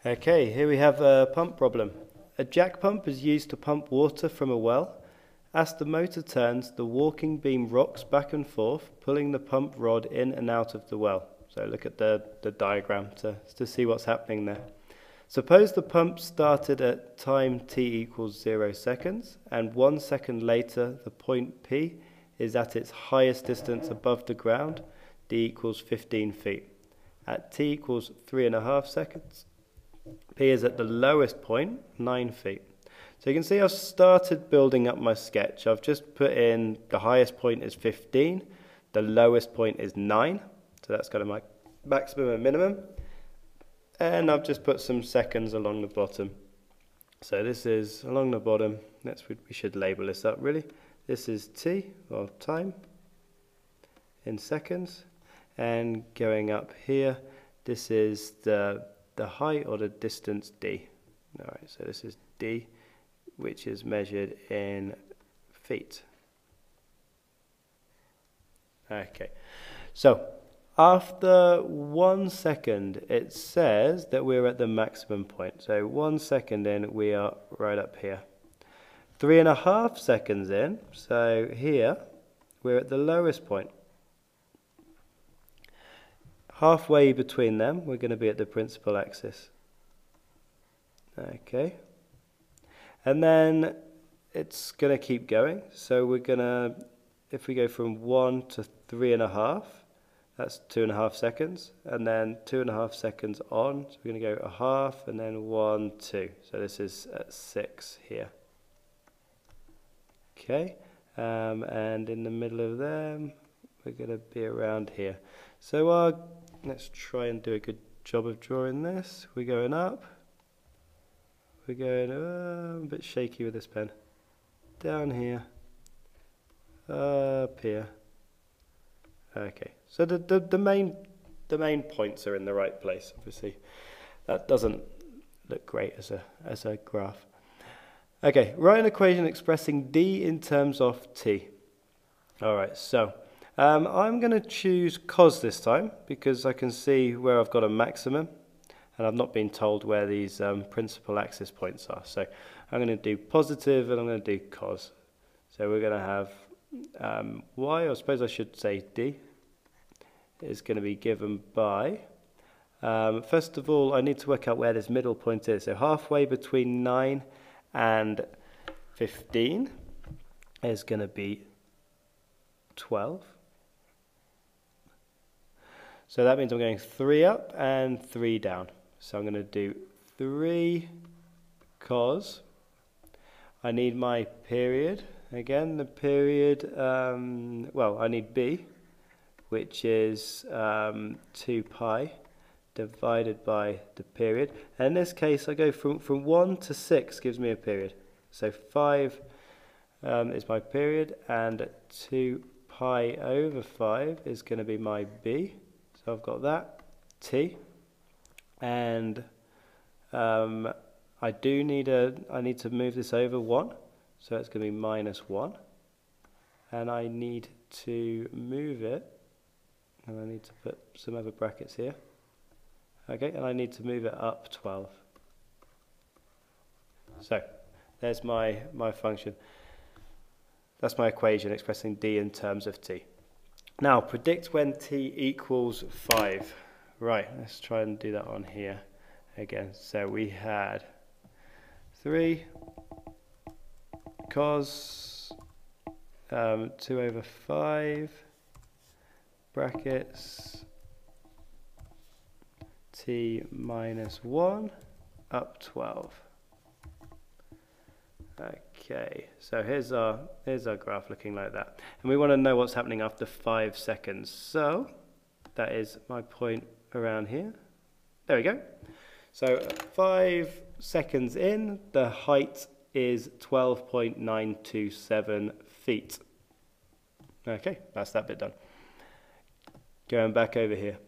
Okay, here we have a pump problem. A jack pump is used to pump water from a well. As the motor turns, the walking beam rocks back and forth, pulling the pump rod in and out of the well. So look at the diagram to see what's happening there. Suppose the pump started at time t equals 0 seconds, and 1 second later the point P is at its highest distance above the ground, d equals 15 feet. At t equals 3.5 seconds, P is at the lowest point, 9 feet. So you can see I've started building up my sketch. I've just put in the highest point is 15, the lowest point is 9, so that's kind of my maximum and minimum. And I've just put some seconds along the bottom. So this is along the bottom. We should label this up really. This is t, or time, in seconds. And going up here, this is the height or the distance d. Alright, so this is d, which is measured in feet. Okay, so after 1 second, it says that we're at the maximum point. So 1 second in, we are right up here. 3.5 seconds in, so here, we're at the lowest point. Halfway between them, we're going to be at the principal axis. Okay. And then it's going to keep going. So we're going to, if we go from 1 to 3.5, that's 2.5 seconds. And then 2.5 seconds on, so we're going to go a half, and then 1, 2. So this is at 6 here. Okay. And in the middle of them, we're going to be around here. So let's try and do a good job of drawing this. We're going up. We're going a bit shaky with this pen. Down here. Up here. Okay. So the main points are in the right place. Obviously, that doesn't look great as a graph. Okay. Write an equation expressing d in terms of t. All right. So I'm going to choose cos this time because I can see where I've got a maximum and I've not been told where these principal axis points are. So I'm going to do positive and I'm going to do cos. So we're going to have y, or I suppose I should say d, is going to be given by, first of all, I need to work out where this middle point is. So halfway between 9 and 15 is going to be 12. So that means I'm going 3 up and 3 down. So I'm going to do 3 cos. I need my period. Again, the period, well, I need b, which is 2 pi divided by the period. And in this case, I go from 1 to 6 gives me a period. So 5 is my period, and 2 pi over 5 is going to be my b. So I've got that, t, and I need to move this over 1, so it's going to be minus 1, and I need to move it, and I need to put some other brackets here, okay, and I need to move it up 12. So there's my function. That's my equation expressing d in terms of t. Now, predict when t equals 5. Right, let's try and do that on here again. So we had 3 cos 2 over 5 brackets t minus 1 up 12. Okay, so here's our graph looking like that. And we want to know what's happening after 5 seconds. So that is my point around here. There we go. So 5 seconds in, the height is 12.927 feet. Okay, that's that bit done. Going back over here.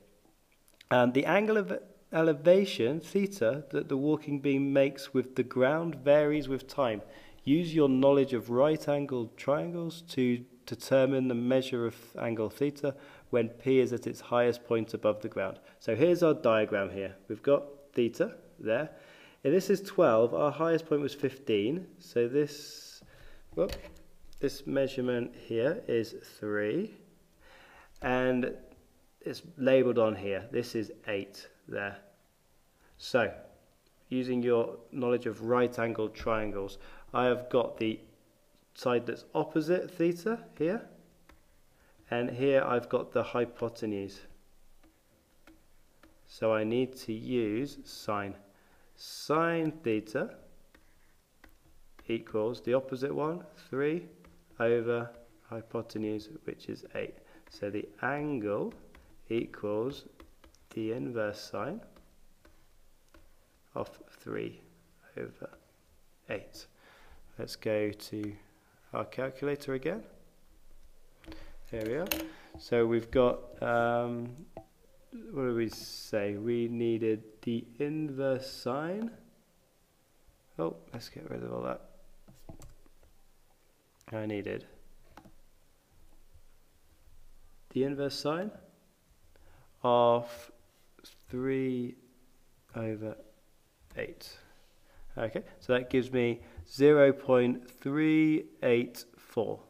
The angle of elevation, theta, that the walking beam makes with the ground varies with time. Use your knowledge of right-angled triangles to determine the measure of angle theta when P is at its highest point above the ground. So here's our diagram here. We've got theta, there. If this is 12, our highest point was 15. So this measurement here is 3. And it's labelled on here. This is 8 there. So, using your knowledge of right-angled triangles, I have got the side that's opposite theta here. And here I've got the hypotenuse. So I need to use sine. Sine theta equals the opposite one, 3 over hypotenuse, which is 8. So the angle equals the inverse sine of 3 over 8. Let's go to our calculator again. Here we are. So we've got, what did we say? We needed the inverse sine. Oh, let's get rid of all that. I needed the inverse sine of 3 over 8. Okay, so that gives me 0.384.